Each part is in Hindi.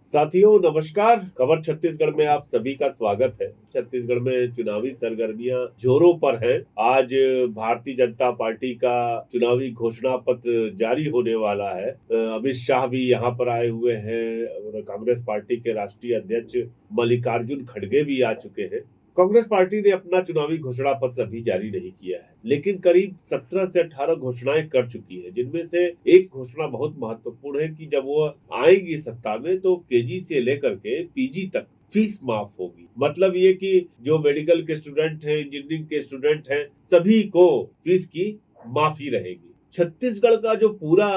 साथियों नमस्कार। खबर छत्तीसगढ़ में आप सभी का स्वागत है। छत्तीसगढ़ में चुनावी सरगर्मियां जोरों पर हैं। आज भारतीय जनता पार्टी का चुनावी घोषणा पत्र जारी होने वाला है। अमित शाह भी यहां पर आए हुए हैं और कांग्रेस पार्टी के राष्ट्रीय अध्यक्ष मल्लिकार्जुन खड़गे भी आ चुके हैं। कांग्रेस पार्टी ने अपना चुनावी घोषणा पत्र अभी जारी नहीं किया है, लेकिन करीब 17 से 18 घोषणाएं कर चुकी है, जिनमें से एक घोषणा बहुत महत्वपूर्ण है कि जब वो आएगी सत्ता में तो केजी से लेकर के पीजी तक फीस माफ होगी। मतलब ये कि जो मेडिकल के स्टूडेंट हैं, इंजीनियरिंग के स्टूडेंट हैं, सभी को फीस की माफी रहेगी। छत्तीसगढ़ का जो पूरा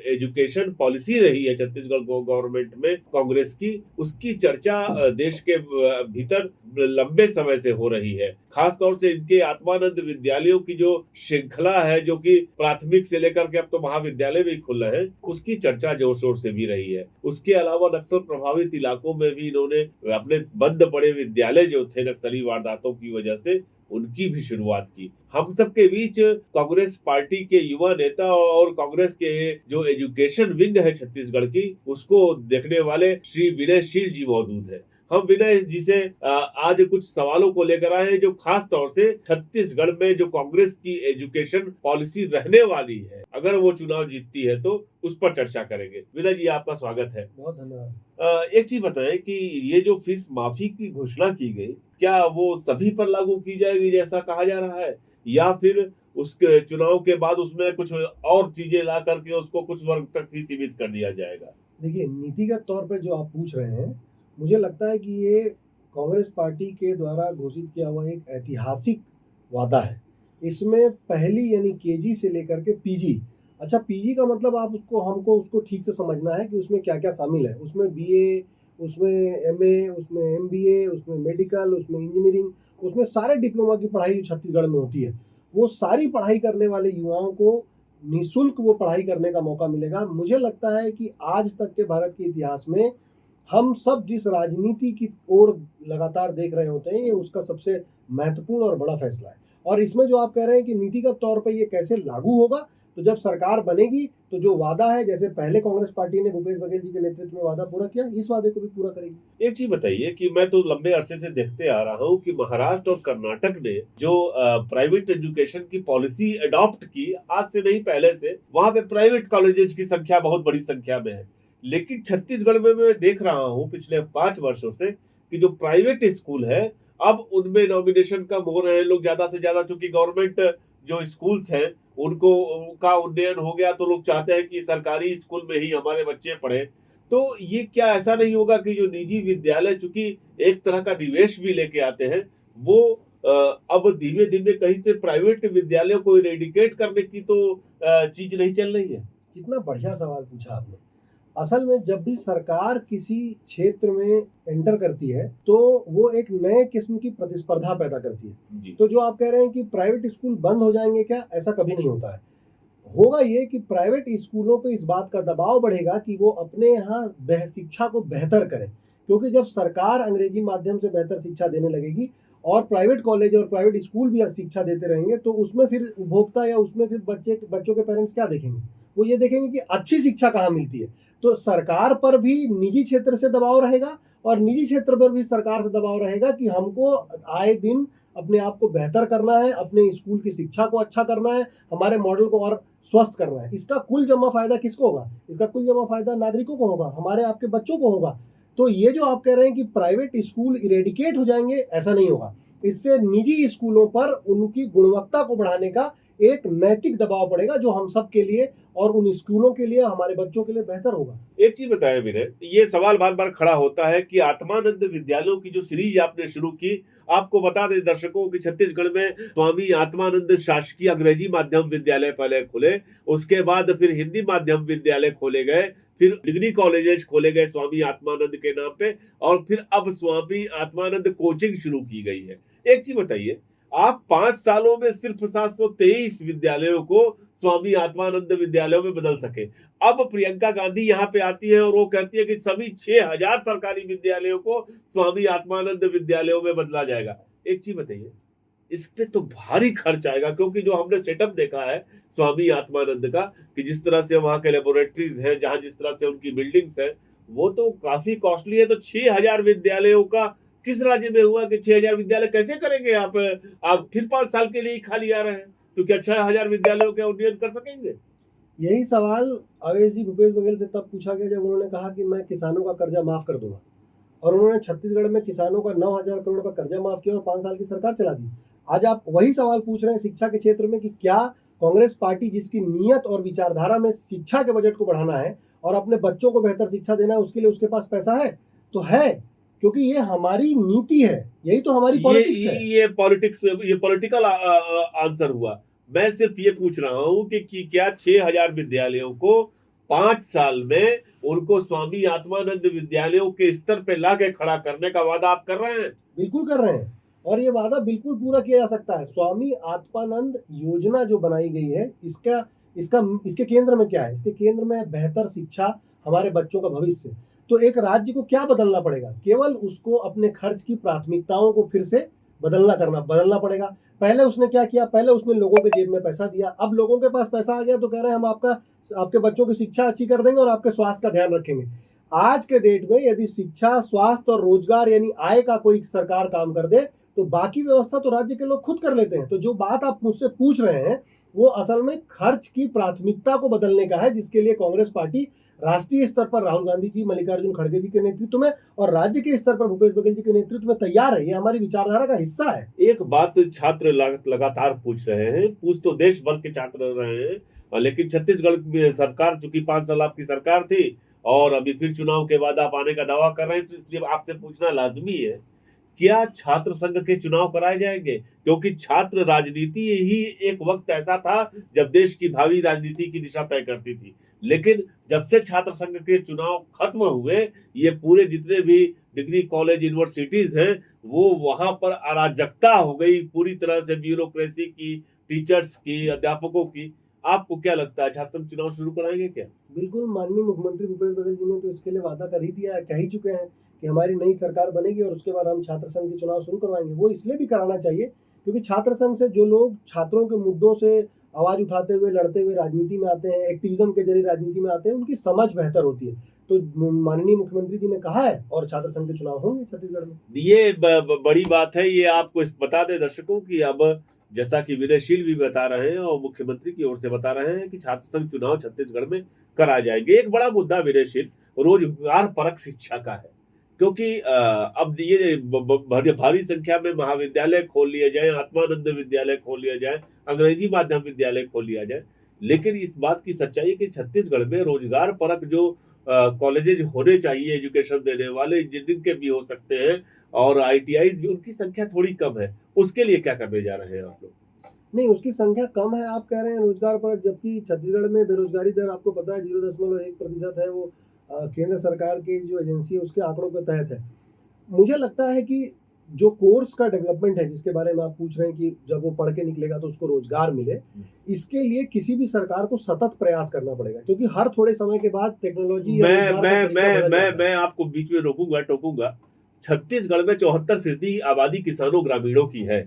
एजुकेशन पॉलिसी रही है छत्तीसगढ़ गवर्नमेंट में कांग्रेस की, उसकी चर्चा देश के भीतर लंबे समय से हो रही है। खास तौर से इनके आत्मानंद विद्यालयों की जो श्रृंखला है, जो कि प्राथमिक से लेकर के अब तो महाविद्यालय भी खुल रहे हैं, उसकी चर्चा जोर शोर से भी रही है। उसके अलावा नक्सल प्रभावित इलाकों में भी इन्होंने अपने बंद पड़े विद्यालय जो थे नक्सली वारदातों की वजह से, उनकी भी शुरुआत की। हम सबके बीच कांग्रेस पार्टी के युवा नेता और कांग्रेस के जो एजुकेशन विंग है छत्तीसगढ़ की, उसको देखने वाले श्री विनय शील जी मौजूद है। हम विनय जी से आज कुछ सवालों को लेकर आए हैं, जो खास तौर से छत्तीसगढ़ में जो कांग्रेस की एजुकेशन पॉलिसी रहने वाली है, अगर वो चुनाव जीतती है तो उस पर चर्चा करेंगे। विनय जी, आपका स्वागत है। बहुत धन्यवाद। एक चीज बताएं कि ये जो फीस माफी की घोषणा की गई, क्या वो सभी पर लागू की जाएगी जैसा कहा जा रहा है, या फिर उसके चुनाव के बाद उसमें कुछ और चीजें ला करके उसको कुछ वर्ग तक ही सीमित कर दिया जाएगा? देखिए, नीतिगत तौर पे जो आप पूछ रहे हैं, मुझे लगता है कि ये कांग्रेस पार्टी के द्वारा घोषित किया हुआ एक ऐतिहासिक वादा है। इसमें पहली यानी केजी से लेकर के पीजी, अच्छा पीजी का मतलब आप हमको उसको ठीक से समझना है कि उसमें क्या-क्या शामिल है। उसमें बीए, उसमें एमए, उसमें एमबीए, उसमें मेडिकल, उसमें इंजीनियरिंग, उसमें सारे डिप्लोमा की पढ़ाई जो छत्तीसगढ़ में होती है, वो सारी पढ़ाई करने वाले युवाओं को निःशुल्क वो पढ़ाई करने का मौका मिलेगा। मुझे लगता है कि आज तक के भारत के इतिहास में हम सब जिस राजनीति की ओर लगातार देख रहे होते हैं, ये उसका सबसे महत्वपूर्ण और बड़ा फैसला है। और इसमें जो आप कह रहे हैं कि नीतिगत तौर पे ये कैसे लागू होगा, तो जब सरकार बनेगी तो जो वादा है, जैसे पहले कांग्रेस पार्टी ने भूपेश बघेल जी के नेतृत्व में वादा पूरा किया, इस वादे को भी पूरा करेगी। एक चीज बताइए कि मैं तो लंबे अरसे से देखते आ रहा हूँ कि महाराष्ट्र और कर्नाटक ने जो प्राइवेट एजुकेशन की पॉलिसी अडॉप्ट की, आज से नहीं पहले से, वहां पे प्राइवेट कॉलेजेस की संख्या बहुत बड़ी संख्या में है। लेकिन छत्तीसगढ़ में मैं देख रहा हूँ पिछले 5 वर्षों से कि जो प्राइवेट स्कूल है, अब उनमें नॉमिनेशन कम हो रहे हैं। लोग ज्यादा से ज्यादा, चूंकि गवर्नमेंट जो स्कूल्स हैं उनको उनका उन्नयन हो गया, तो लोग चाहते हैं कि सरकारी स्कूल में ही हमारे बच्चे पढ़े। तो ये क्या ऐसा नहीं होगा कि जो निजी विद्यालय चूंकि एक तरह का निवेश भी लेके आते हैं, वो अब धीमे धीमे कहीं से प्राइवेट विद्यालयों को इरेडिकेट करने की तो चीज नहीं चल रही है? कितना बढ़िया सवाल पूछा आपने। असल में जब भी सरकार किसी क्षेत्र में एंटर करती है, तो वो एक नए किस्म की प्रतिस्पर्धा पैदा करती है। जी। तो जो आप कह रहे हैं कि प्राइवेट स्कूल बंद हो जाएंगे, क्या ऐसा कभी नहीं होता है। होगा ये कि प्राइवेट स्कूलों पे इस बात का दबाव बढ़ेगा कि वो अपने यहाँ शिक्षा को बेहतर करें, क्योंकि जब सरकार अंग्रेजी माध्यम से बेहतर शिक्षा देने लगेगी और प्राइवेट कॉलेज और प्राइवेट स्कूल भी शिक्षा देते रहेंगे, तो उसमें फिर उपभोक्ता या उसमें फिर बच्चों के पेरेंट्स क्या देखेंगे? वो ये देखेंगे कि अच्छी शिक्षा कहाँ मिलती है। तो सरकार पर भी निजी क्षेत्र से दबाव रहेगा और निजी क्षेत्र पर भी सरकार से दबाव रहेगा कि हमको आए दिन अपने आप को बेहतर करना है, अपने स्कूल की शिक्षा को अच्छा करना है, हमारे मॉडल को और स्वस्थ करना है। इसका कुल जमा फायदा किसको होगा? इसका कुल जमा फायदा नागरिकों को होगा, हमारे आपके बच्चों को होगा। तो ये जो आप कह रहे हैं कि प्राइवेट स्कूल इरेडिकेट हो जाएंगे, ऐसा नहीं होगा। इससे निजी स्कूलों पर उनकी गुणवत्ता को बढ़ाने का एक नैतिक दबाव पड़ेगा, जो हम सब के लिए और उन स्कूलों के लिए, हमारे बच्चों के लिए बेहतर होगा। एक चीज बताएं विनय, ये सवाल बार बार खड़ा होता है कि आत्मानंद विद्यालयों की जो सीरीज आपने शुरू की, आपको बता दें दर्शकों कि छत्तीसगढ़ में स्वामी आत्मानंद शासकीय अंग्रेजी माध्यम विद्यालय पहले खुले, उसके बाद फिर हिंदी माध्यम विद्यालय खोले गए, फिर डिग्री कॉलेजेस खोले गए स्वामी आत्मानंद के नाम पे, और फिर अब स्वामी आत्मानंद कोचिंग शुरू की गई है। एक चीज बताइए, आप 5 सालों में सिर्फ 723 विद्यालयों को स्वामी आत्मानंद विद्यालयों में बदल सके। अब प्रियंका गांधी यहाँ पे आती है और वो कहती है कि सभी 6000 सरकारी विद्यालयों को स्वामी आत्मानंद विद्यालयों में बदला जाएगा। एक चीज बताइए, इस पे तो भारी खर्च आएगा, क्योंकि जो हमने सेटअप देखा है स्वामी आत्मानंद का, कि जिस तरह से वहां के लेबोरेटरीज हैं, जहां जिस तरह से उनकी बिल्डिंग्स हैं, वो तो काफी कॉस्टली है। तो 6,000 विद्यालयों का किस राज्य में हुआ कि 6,000 विद्यालय कैसे करेंगे आप फिर 5 साल के लिए ही खाली आ रहे हैं, तो क्या 6,000 विद्यालयों का उन्नयन कर सकेंगे? यही सवाल अवैध जी भूपेश बघेल से तब पूछा गया जब उन्होंने कहा कि मैं किसानों का कर्जा माफ कर दूंगा, और उन्होंने छत्तीसगढ़ में किसानों का 9,000 करोड़ का कर्जा माफ किया और 5 साल की सरकार चला दी। आज आप वही सवाल पूछ रहे हैं शिक्षा के क्षेत्र में कि क्या कांग्रेस पार्टी, जिसकी नीयत और विचारधारा में शिक्षा के बजट को बढ़ाना है और अपने बच्चों को बेहतर शिक्षा देना है, उसके लिए उसके पास पैसा है? तो है, क्योंकि ये हमारी नीति है, यही तो हमारी पॉलिटिक्स है। ये पॉलिटिकल आंसर हुआ। मैं सिर्फ ये पूछ रहा हूँ कि क्या 6,000 विद्यालयों को 5 साल में उनको स्वामी आत्मानंद विद्यालयों के स्तर पे लाके खड़ा करने का वादा आप कर रहे हैं? बिल्कुल कर रहे हैं, और ये वादा बिल्कुल पूरा किया जा सकता है। स्वामी आत्मानंद योजना जो बनाई गई है, इसका इसका इसके केंद्र में क्या है? इसके केंद्र में बेहतर शिक्षा, हमारे बच्चों का भविष्य। तो एक राज्य को क्या बदलना पड़ेगा? केवल उसको अपने खर्च की प्राथमिकताओं को फिर से बदलना पड़ेगा। पहले उसने क्या किया? पहले उसने लोगों के जेब में पैसा दिया। अब लोगों के पास पैसा आ गया तो कह रहे हैं हम आपके बच्चों की शिक्षा अच्छी कर देंगे और आपके स्वास्थ्य का ध्यान रखेंगे। आज के डेट में यदि शिक्षा, स्वास्थ्य और रोजगार यानी आय का कोई सरकार काम कर दे, तो बाकी व्यवस्था तो राज्य के लोग खुद कर लेते हैं। तो जो बात आप मुझसे पूछ रहे हैं, वो असल में खर्च की प्राथमिकता को बदलने का है, जिसके लिए कांग्रेस पार्टी राष्ट्रीय स्तर पर राहुल गांधी जी, मल्लिकार्जुन खड़गे जी के नेतृत्व में और राज्य के स्तर पर भूपेश बघेल जी के नेतृत्व में तैयार है। ये हमारी विचारधारा का हिस्सा है। एक बात छात्र लगातार पूछ रहे हैं, पूछ तो देश भर के छात्र रहे हैं, लेकिन छत्तीसगढ़ की सरकार, चूंकि 5 साल आपकी सरकार थी और अभी फिर चुनाव के बाद आप आने का दावा कर रहे हैं, तो इसलिए आपसे पूछना लाजमी है, क्या छात्र संघ के चुनाव कराए जाएंगे? क्योंकि छात्र राजनीति ही एक वक्त ऐसा था जब देश की भावी राजनीति की दिशा तय करती थी, लेकिन जब से छात्र संघ के चुनाव खत्म हुए, ये पूरे जितने भी डिग्री कॉलेज यूनिवर्सिटीज हैं, वो वहां पर अराजकता हो गई पूरी तरह से, ब्यूरोक्रेसी की, टीचर्स की, अध्यापकों की। आपको क्या लगता है, छात्र संघ चुनाव शुरू कराएंगे क्या? बिल्कुल, माननीय मुख्यमंत्री भूपेश बघेल जी ने तो इसके लिए वादा कर ही दिया है, कह ही चुके हैं कि हमारी नई सरकार बनेगी और उसके बाद हम छात्र संघ के चुनाव शुरू करवाएंगे। वो इसलिए भी कराना चाहिए क्योंकि छात्र संघ से जो लोग छात्रों के मुद्दों से आवाज उठाते हुए, लड़ते हुए राजनीति में आते हैं, एक्टिविज्म के जरिए राजनीति में आते हैं, उनकी समझ बेहतर होती है। तो माननीय मुख्यमंत्री जी ने कहा है और छात्र संघ के चुनाव होंगे छत्तीसगढ़ में। ये बड़ी बात है। ये आपको बता दें दर्शकों की, अब जैसा कि विनयशील भी बता रहे हैं और मुख्यमंत्री की ओर से बता रहे हैं कि छात्र संघ चुनाव छत्तीसगढ़ में कराए जाएंगे। एक बड़ा मुद्दा विनयशील रोजगार परक शिक्षा का है, क्योंकि अब ये भारी संख्या में महाविद्यालय खोल लिए जाए, आत्मानंद विद्यालय खोल लिया जाए, अंग्रेजी माध्यम विद्यालय खोल लिया जाए, लेकिन इस बात की सच्चाई है कि छत्तीसगढ़ में रोजगार परक जो कॉलेजेज होने चाहिए, एजुकेशन देने वाले, इंजीनियरिंग के भी हो सकते हैं और आईटीआईज भी, उनकी संख्या थोड़ी कम है। उसके लिए क्या करने जा रहे हैं आप लोग? नहीं, उसकी संख्या कम है, आप कह रहे हैं रोजगार परक, जबकि छत्तीसगढ़ में बेरोजगारी दर आपको पता है 0.1% है। वो केंद्र सरकार की जो एजेंसी है उसके आंकड़ों के तहत है। मुझे लगता है कि जो कोर्स का डेवलपमेंट है, जिसके बारे में आप पूछ रहे हैं कि जब वो पढ़ के निकलेगा तो उसको रोजगार मिले, इसके लिए किसी भी सरकार को सतत प्रयास करना पड़ेगा, क्योंकि हर थोड़े समय के बाद टेक्नोलॉजी या रोजगार का तरीका बदल जाता है। मैं आपको बीच में टोकूंगा। छत्तीसगढ़ में 74% आबादी किसानों ग्रामीणों की है,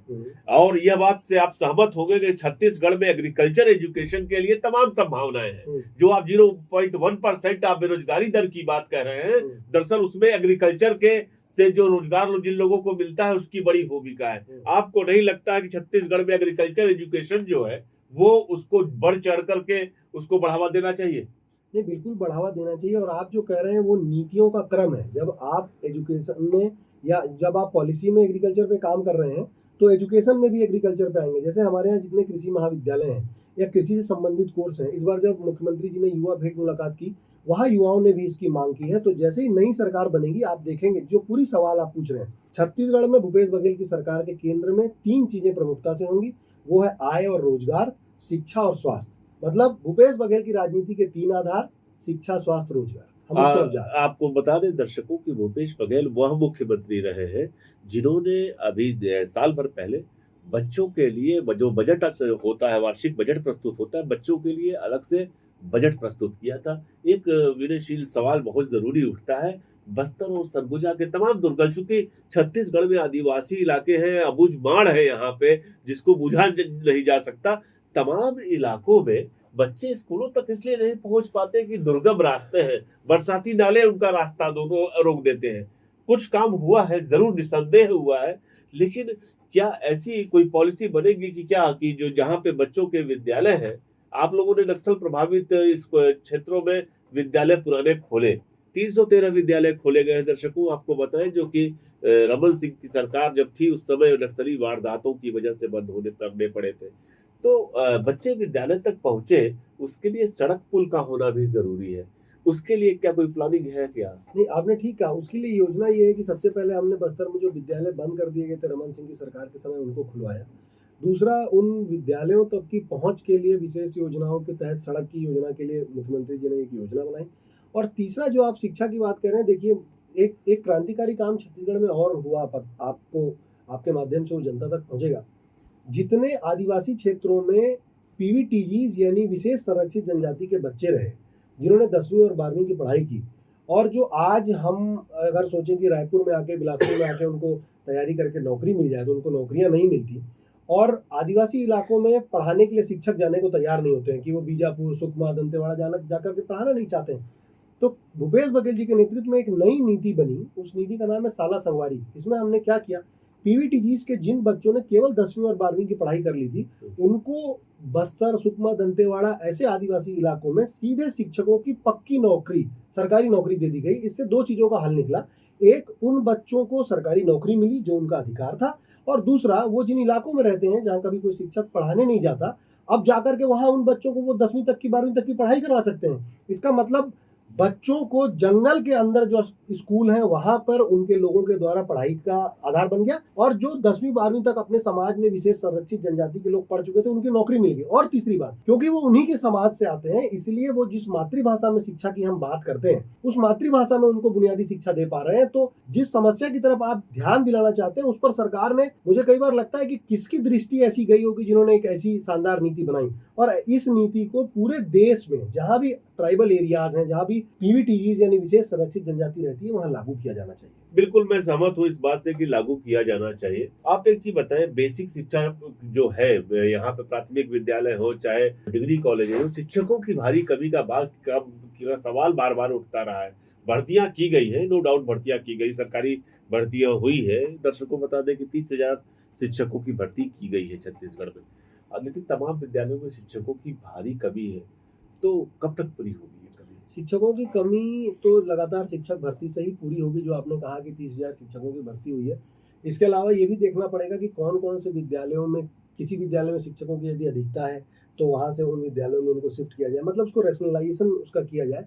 और यह बात से आप सहमत होंगे कि छत्तीसगढ़ में एग्रीकल्चर एजुकेशन के लिए तमाम संभावनाएं हैं। जो आप 0.1% आप बेरोजगारी दर की बात कर रहे हैं, दरअसल उसमें एग्रीकल्चर के से जो रोजगार जिन लोगों को मिलता है उसकी बड़ी भूमिका है। आपको नहीं लगता है कि छत्तीसगढ़ में एग्रीकल्चर एजुकेशन जो है वो उसको बढ़ चढ़ करके उसको बढ़ावा देना चाहिए? नहीं, बिल्कुल बढ़ावा देना चाहिए। और आप जो कह रहे हैं वो नीतियों का क्रम है। जब आप एजुकेशन में या जब आप पॉलिसी में एग्रीकल्चर पे काम कर रहे हैं, तो एजुकेशन में भी एग्रीकल्चर पे आएंगे। जैसे हमारे यहाँ जितने कृषि महाविद्यालय हैं या कृषि से संबंधित कोर्स हैं, इस बार जब मुख्यमंत्री जी ने युवा भेंट मुलाकात की, वहाँ युवाओं ने भी इसकी मांग की है। तो जैसे ही नई सरकार बनेगी, आप देखेंगे जो पूरी सवाल आप पूछ रहे हैं, छत्तीसगढ़ में भूपेश बघेल की सरकार के केंद्र में 3 चीजें प्रमुखता से होंगी। वो है आय और रोजगार, शिक्षा और स्वास्थ्य। मतलब भूपेश बघेल की राजनीति के 3 आधार, शिक्षा, स्वास्थ्य, रोजगार। हम उस तरफ जा रहे हैं। आपको बता दें दर्शकों कि भूपेश बघेल वह मुख्यमंत्री रहे हैं जिन्होंने अभी साल भर पहले बच्चों के लिए जो बजट होता है, वार्षिक बजट प्रस्तुत होता है, बच्चों के लिए अलग से बजट प्रस्तुत किया था। एक विनयशील सवाल बहुत जरूरी उठता है, बस्तर और सरगुजा के तमाम दुर्गम, चूंकि छत्तीसगढ़ में आदिवासी इलाके हैं, अबुझमाड़ है यहाँ पे, जिसको बुझा नहीं जा सकता, तमाम इलाकों में बच्चे स्कूलों तक इसलिए नहीं पहुंच पाते कि दुर्गम रास्ते हैं, बरसाती नाले उनका रास्ता दोनों रोक देते हैं। कुछ काम हुआ है, जरूर निस्संदेह हुआ है, लेकिन क्या ऐसी कोई पॉलिसी बनेगी कि क्या कि जो जहाँ पे बच्चों के विद्यालय हैं, आप लोगों ने नक्सल प्रभावित इस क्षेत्रों में विद्यालय पुराने खोले, 313 विद्यालय खोले गए हैं। दर्शकों आपको बताएं, जो कि रमन सिंह की सरकार जब थी उस समय नक्सली वारदातों की वजह से बंद होने करने पड़े थे। तो बच्चे विद्यालय तक पहुंचे, उसके लिए सड़क पुल का होना भी जरूरी है। उसके लिए क्या कोई प्लानिंग है क्या? नहीं, आपने ठीक कहा। उसके लिए योजना ये है कि सबसे पहले हमने बस्तर में जो विद्यालय बंद कर दिए गए थे रमन सिंह की सरकार के समय, उनको खुलवाया। दूसरा, उन विद्यालयों तक की पहुंच के लिए विशेष योजनाओं के तहत सड़क की योजना के लिए मुख्यमंत्री जी ने एक योजना बनाई। और तीसरा, जो आप शिक्षा की बात कर रहे हैं, देखिए एक एक क्रांतिकारी काम छत्तीसगढ़ में और हुआ, आपको आपके माध्यम से वो जनता तक पहुंचेगा। जितने आदिवासी क्षेत्रों में पीवीटीजीज यानी विशेष संरक्षित जनजाति के बच्चे रहे, जिन्होंने 10वीं और 12वीं की पढ़ाई की, और जो आज हम अगर सोचें कि रायपुर में आके, बिलासपुर में आके उनको तैयारी करके नौकरी मिल जाए, तो उनको नौकरियां नहीं मिलती। और आदिवासी इलाकों में पढ़ाने के लिए शिक्षक जाने को तैयार नहीं होते हैं कि वो बीजापुर, सुकमा, दंतेवाड़ा जाकर के पढ़ाना नहीं चाहते हैं। तो भूपेश बघेल जी के नेतृत्व में एक नई नीति बनी। उस नीति का नाम है साला संगवारी। इसमें हमने क्या किया, पीवीटीजीज के जिन बच्चों ने केवल 10वीं और 12वीं की पढ़ाई कर ली थी, उनको बस्तर, सुकमा, दंतेवाड़ा ऐसे आदिवासी इलाकों में सीधे शिक्षकों की पक्की नौकरी, सरकारी नौकरी दे दी गई। इससे दो चीजों का हल निकला। एक, उन बच्चों को सरकारी नौकरी मिली जो उनका अधिकार था, और दूसरा, वो जिन इलाकों में रहते हैं जहाँ कभी कोई शिक्षक पढ़ाने नहीं जाता, अब जाकर के वहां उन बच्चों को वो 10वीं तक की, 12वीं तक की पढ़ाई करवा सकते हैं। इसका मतलब बच्चों को जंगल के अंदर जो स्कूल हैं वहां पर उनके लोगों के द्वारा पढ़ाई का आधार बन गया, और जो 10वीं 12वीं तक अपने समाज में विशेष संरक्षित जनजाति के लोग पढ़ चुके थे, उनकी नौकरी मिल गई। और तीसरी बात, क्योंकि वो उन्हीं के समाज से आते हैं, इसलिए वो जिस मातृभाषा में शिक्षा की हम बात करते हैं, उस मातृभाषा में उनको बुनियादी शिक्षा दे पा रहे हैं। तो जिस समस्या की तरफ आप ध्यान दिलाना चाहते हैं, उस पर सरकार ने, मुझे कई बार लगता है कि किसकी दृष्टि ऐसी गई होगी जिन्होंने एक ऐसी शानदार नीति बनाई। और इस नीति को पूरे देश में जहां भी ट्राइबल एरियाज हैं, जहां भी पीवीटीजीज यानी विशेष संरक्षित जनजाति रहती है, वहां लागू किया जाना चाहिए। बिल्कुल, मैं सहमत हूँ इस बात से कि लागू किया जाना चाहिए। आप एक चीज बताएं, बेसिक शिक्षा जो है यहाँ पे, प्राथमिक विद्यालय हो चाहे डिग्री कॉलेज हो, शिक्षकों की भारी कमी का सवाल बार बार उठता रहा है। भर्तियां की गई है, नो डाउट भर्तियां की गई, सरकारी भर्तियां हुई है। दर्शकों बता दें कि 30,000 शिक्षकों की भर्ती की गई है छत्तीसगढ़ में, लेकिन तमाम विद्यालयों में शिक्षकों की भारी कमी है। तो कब तक पूरी होगी ये कमी? शिक्षकों की कमी तो लगातार शिक्षक भर्ती से ही पूरी होगी। जो आपने कहा कि 30,000 शिक्षकों की भर्ती हुई है, इसके अलावा ये भी देखना पड़ेगा कि कौन कौन से विद्यालयों में, किसी विद्यालय में शिक्षकों की यदि अधिकता है तो वहाँ से उन विद्यालयों में उनको शिफ्ट किया जाए, मतलब उसको रैशनलाइजेशन उसका किया जाए,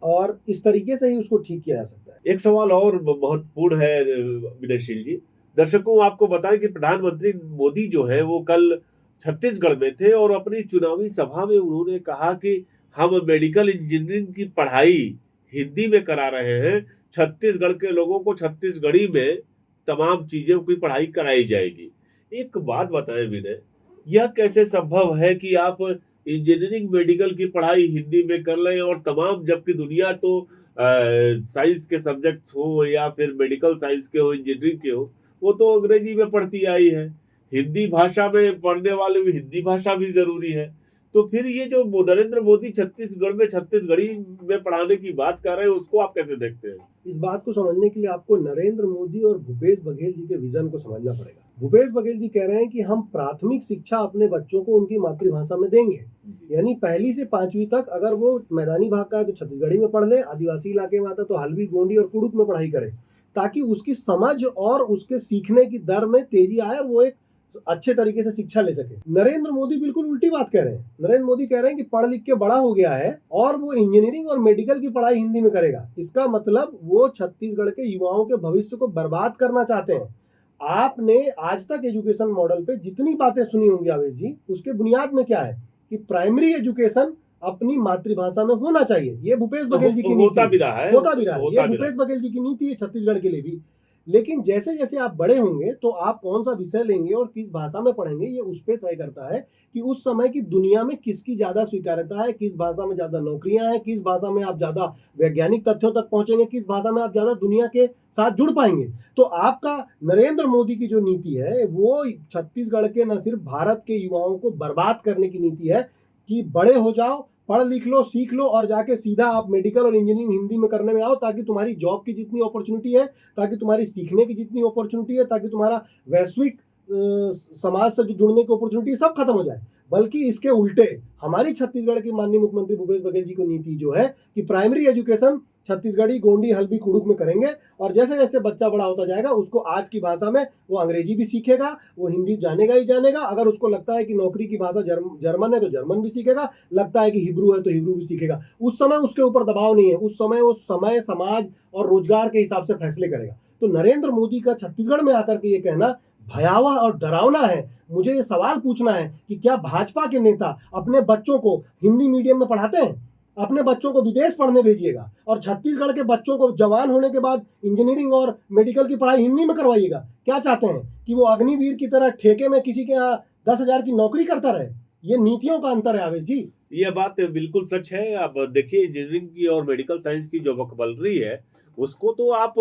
और इस तरीके से ही उसको ठीक किया जा सकता है। एक सवाल और महत्वपूर्ण है विनयशील जी। दर्शकों आपको बताएं कि प्रधानमंत्री मोदी जो है वो कल छत्तीसगढ़ में थे, और अपनी चुनावी सभा में उन्होंने कहा कि हम मेडिकल इंजीनियरिंग की पढ़ाई हिंदी में करा रहे हैं। छत्तीसगढ़ के लोगों को छत्तीसगढ़ी में तमाम चीजों की पढ़ाई कराई जाएगी। एक बात बताएं विनय, यह कैसे संभव है कि आप इंजीनियरिंग मेडिकल की पढ़ाई हिंदी में कर लें, और तमाम, जबकि दुनिया तो साइंस के सब्जेक्ट्स हो या फिर मेडिकल साइंस के हो, इंजीनियरिंग के हो, वो तो अंग्रेजी में पढ़ती आई है। हिंदी भाषा में पढ़ने वाले भी हिंदी भाषा भी जरूरी है। तो फिर ये जो नरेंद्र मोदी छत्तीसगढ़ में छत्तीसगढ़ी में पढ़ाने की बात कर रहे हैं, उसको आप कैसे देखते हैं? इस बात को समझने के लिए आपको नरेंद्र मोदी और भूपेश बघेल जी के विजन को समझना पड़ेगा। भूपेश बघेल जी कह रहे हैं कि हम प्राथमिक शिक्षा अपने बच्चों को उनकी मातृभाषा में देंगे, यानी 1ली से 5वीं तक अगर वो मैदानी भाग का है तो छत्तीसगढ़ी में पढ़ ले, आदिवासी इलाके में आता तो हल्बी, गोंडी और कुड़ुक में पढ़ाई करे, ताकि उसकी समझ और उसके सीखने की दर में तेजी आए और वो एक अच्छे तरीके से शिक्षा ले सके। नरेंद्र मोदी बिल्कुल उल्टी बात कह रहे हैं। नरेंद्र मोदी कह रहे हैं कि पढ़ लिख के बड़ा हो गया है और वो इंजीनियरिंग और मेडिकल की पढ़ाई हिंदी में करेगा। इसका मतलब वो छत्तीसगढ़ के युवाओं के भविष्य को बर्बाद करना चाहते हैं। आपने आज तक एजुकेशन मॉडल पे जितनी बातें सुनी होंगी आवेश जी, उसके बुनियाद में क्या है कि प्राइमरी एजुकेशन अपनी मातृभाषा में होना चाहिए। ये भूपेश बघेल जी की नीति होता भी रहा है। ये भूपेश बघेल जी की नीति है छत्तीसगढ़ के लिए भी। लेकिन जैसे जैसे आप बड़े होंगे तो आप कौन सा विषय लेंगे और किस भाषा में पढ़ेंगे, ये उस पर तय करता है कि उस समय की दुनिया में किसकी ज्यादा स्वीकार्यता है, किस भाषा में ज्यादा नौकरियां हैं, किस भाषा में आप ज्यादा वैज्ञानिक तथ्यों तक पहुंचेंगे, किस भाषा में आप ज्यादा दुनिया के साथ जुड़ पाएंगे। तो आपका नरेंद्र मोदी की जो नीति है वो छत्तीसगढ़ के न सिर्फ भारत के युवाओं को बर्बाद करने की नीति है, कि बड़े हो जाओ, पढ़ लिख लो, सीख लो और जाके सीधा आप मेडिकल और इंजीनियरिंग हिंदी में करने में आओ, ताकि तुम्हारी जॉब की जितनी अपॉर्चुनिटी है, ताकि तुम्हारी सीखने की जितनी अपॉर्चुनिटी है, ताकि तुम्हारा वैश्विक समाज से जो जुड़ने की अपॉर्चुनिटी सब खत्म हो जाए। बल्कि इसके उल्टे हमारी छत्तीसगढ़ की माननीय मुख्यमंत्री भूपेश बघेल जी की नीति जो है कि प्राइमरी एजुकेशन छत्तीसगढ़ी, गोंडी, हल्बी, कुड़ुक में करेंगे और जैसे जैसे बच्चा बड़ा होता जाएगा उसको आज की भाषा में वो अंग्रेजी भी सीखेगा, वो हिंदी जानेगा ही जानेगा। अगर उसको लगता है कि नौकरी की भाषा जर्मन है तो जर्मन भी सीखेगा, लगता है कि हिब्रू है तो हिब्रू भी सीखेगा। उस समय उसके ऊपर दबाव नहीं है, उस समय वो समय, समाज और रोजगार के हिसाब से फैसले करेगा। तो नरेंद्र मोदी का छत्तीसगढ़ में आकर के ये कहना भयावह और डरावना है। मुझे ये सवाल पूछना है कि क्या भाजपा के नेता अपने बच्चों को हिंदी मीडियम में पढ़ाते हैं? अपने बच्चों को विदेश पढ़ने भेजिएगा और छत्तीसगढ़ के बच्चों को जवान होने के बाद इंजीनियरिंग और मेडिकल की पढ़ाई हिंदी में करवाइएगा। क्या चाहते हैं कि वो अग्निवीर की तरह ठेके में किसी के यहाँ 10,000 की नौकरी करता रहे? ये नीतियों का अंतर है आवेश जी। यह बात बिल्कुल सच है। अब देखिए, इंजीनियरिंग की और मेडिकल साइंस की जो वोकैबुलरी है उसको तो आप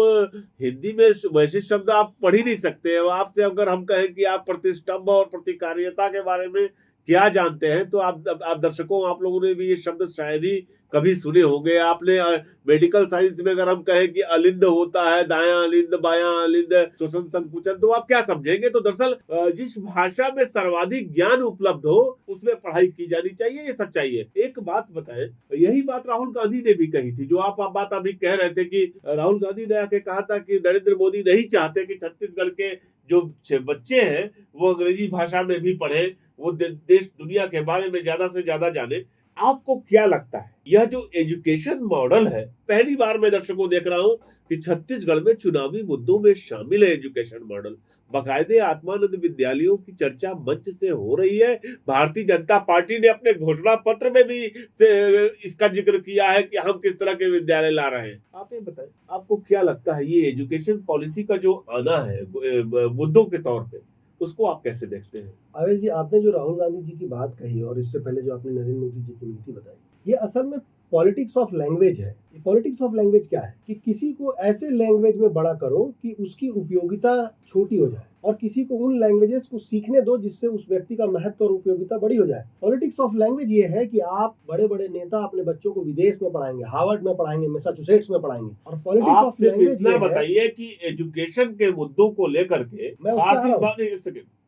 हिंदी में वैसे शब्द आप पढ़ ही नहीं सकते। आपसे अगर हम कहें कि आप प्रतिष्ठम्भ और प्रतिकार्यता के बारे में क्या जानते हैं, तो आप दर्शकों, आप लोगों ने भी ये शब्द शायद ही कभी सुने होंगे। आपने मेडिकल साइंस में अगर हम कहें कि अलिंद होता है, दायां अलिंद, बायां अलिंद, श्वसन संकुचन, तो आप क्या समझेंगे? तो दरअसल जिस भाषा में सर्वाधिक ज्ञान उपलब्ध हो उसमें पढ़ाई की जानी चाहिए, ये सच्चाई है। एक बात बताएं, यही बात राहुल गांधी ने भी कही थी, जो आप बात अभी कह रहे थे कि राहुल गांधी ने आके कहा था कि नरेंद्र मोदी नहीं चाहते कि छत्तीसगढ़ के जो बच्चे हैं वो अंग्रेजी भाषा में भी पढ़े, वो देश दुनिया के बारे में ज्यादा से ज्यादा जाने। आपको क्या लगता है, यह जो एजुकेशन मॉडल है, पहली बार मैं दर्शकों देख रहा हूं कि छत्तीसगढ़ में चुनावी मुद्दों में शामिल है एजुकेशन मॉडल। बाकायदे आत्मानंद विद्यालयों की चर्चा मंच से हो रही है। भारतीय जनता पार्टी ने अपने घोषणा पत्र में भी इसका जिक्र किया है कि हम किस तरह के विद्यालय ला रहे हैं। आप ये बताएं, आपको क्या लगता है, ये एजुकेशन पॉलिसी का जो आना है मुद्दों के तौर पे, उसको आप कैसे देखते हैं? आवेश जी, आपने जो राहुल गांधी जी की बात कही और इससे पहले जो आपने नरेंद्र मोदी जी की नीति बताई, ये असल में पॉलिटिक्स ऑफ लैंग्वेज है। ये पॉलिटिक्स ऑफ लैंग्वेज क्या है कि किसी को ऐसे लैंग्वेज में बड़ा करो कि उसकी उपयोगिता छोटी हो जाए और किसी को उन लैंग्वेजेस को सीखने दो जिससे उस व्यक्ति का महत्व और उपयोगिता बड़ी हो जाए। पॉलिटिक्स ऑफ लैंग्वेज ये है कि आप बड़े बड़े नेता अपने बच्चों को विदेश में पढ़ाएंगे, हार्वर्ड में पढ़ाएंगे, मैसाचुसेट्स में पढ़ाएंगे। और पॉलिटिक्स ऑफ लैंग्वेज ये बताइए कि एजुकेशन के मुद्दों को लेकर के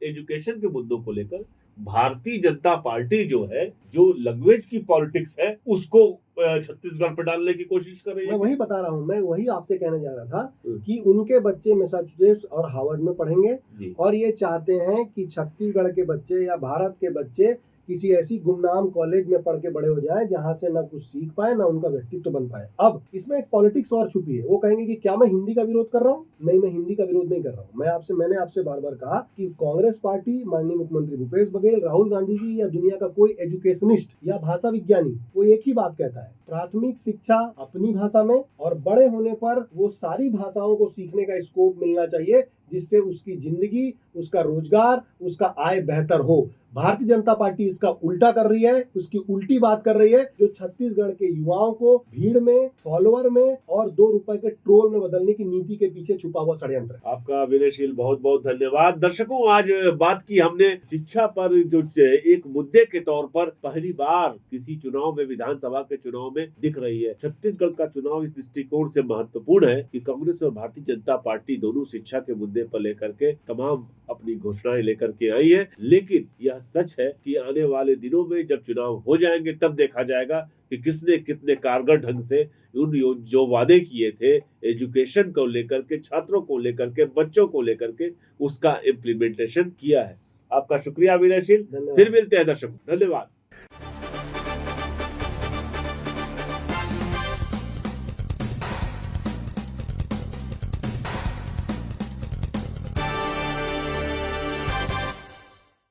एजुकेशन के मुद्दों को लेकर भारतीय जनता पार्टी जो है, जो लैंग्वेज की पॉलिटिक्स है, उसको छत्तीसगढ़ पर डालने की कोशिश कर रही है। मैं वही बता रहा हूँ, मैं वही आपसे कहने जा रहा था कि उनके बच्चे मैसाचुसेट्स और हार्वर्ड में पढ़ेंगे और ये चाहते हैं कि छत्तीसगढ़ के बच्चे या भारत के बच्चे किसी ऐसी गुमनाम कॉलेज में पढ़ के बड़े हो जाएं जहां से ना कुछ सीख पाए ना उनका व्यक्तित्व बन पाए। अब इसमें एक पॉलिटिक्स और छुपी है। वो कहेंगे कि क्या मैं हिंदी का विरोध कर रहा हूँ? नहीं, मैं हिंदी का विरोध नहीं कर रहा हूँ। मैंने आपसे बार बार कहा कि कांग्रेस पार्टी, माननीय मुख्यमंत्री भूपेश बघेल, राहुल गांधी जी या दुनिया का कोई एजुकेशनिस्ट या भाषा विज्ञानी, वो एक ही बात कहता है, प्राथमिक शिक्षा अपनी भाषा में और बड़े होने पर वो सारी भाषाओं को सीखने का स्कोप मिलना चाहिए जिससे उसकी जिंदगी, उसका रोजगार, उसका आय बेहतर हो। भारतीय जनता पार्टी इसका उल्टा कर रही है, उसकी उल्टी बात कर रही है, जो छत्तीसगढ़ के युवाओं को भीड़ में, फॉलोअर में और 2 रुपए के ट्रोल में बदलने की नीति के पीछे छुपा हुआ षड्यंत्र है। आपका विनयशील बहुत बहुत धन्यवाद। दर्शकों, आज बात की हमने शिक्षा पर, जो एक मुद्दे के तौर पर पहली बार किसी चुनाव में, विधानसभा के चुनाव में दिख रही है। छत्तीसगढ़ का चुनाव इस दृष्टिकोण से महत्वपूर्ण है कि कांग्रेस और भारतीय जनता पार्टी दोनों शिक्षा के मुद्दे पर लेकर के तमाम अपनी घोषणाएं लेकर के आई है। लेकिन यह सच है कि आने वाले दिनों में जब चुनाव हो जाएंगे तब देखा जाएगा कि किसने कितने कारगर ढंग से उन जो वादे किए थे एजुकेशन को लेकर के, छात्रों को लेकर के, बच्चों को लेकर के, उसका इम्प्लीमेंटेशन किया है। आपका शुक्रिया विनयशील। फिर मिलते हैं दर्शकों, धन्यवाद।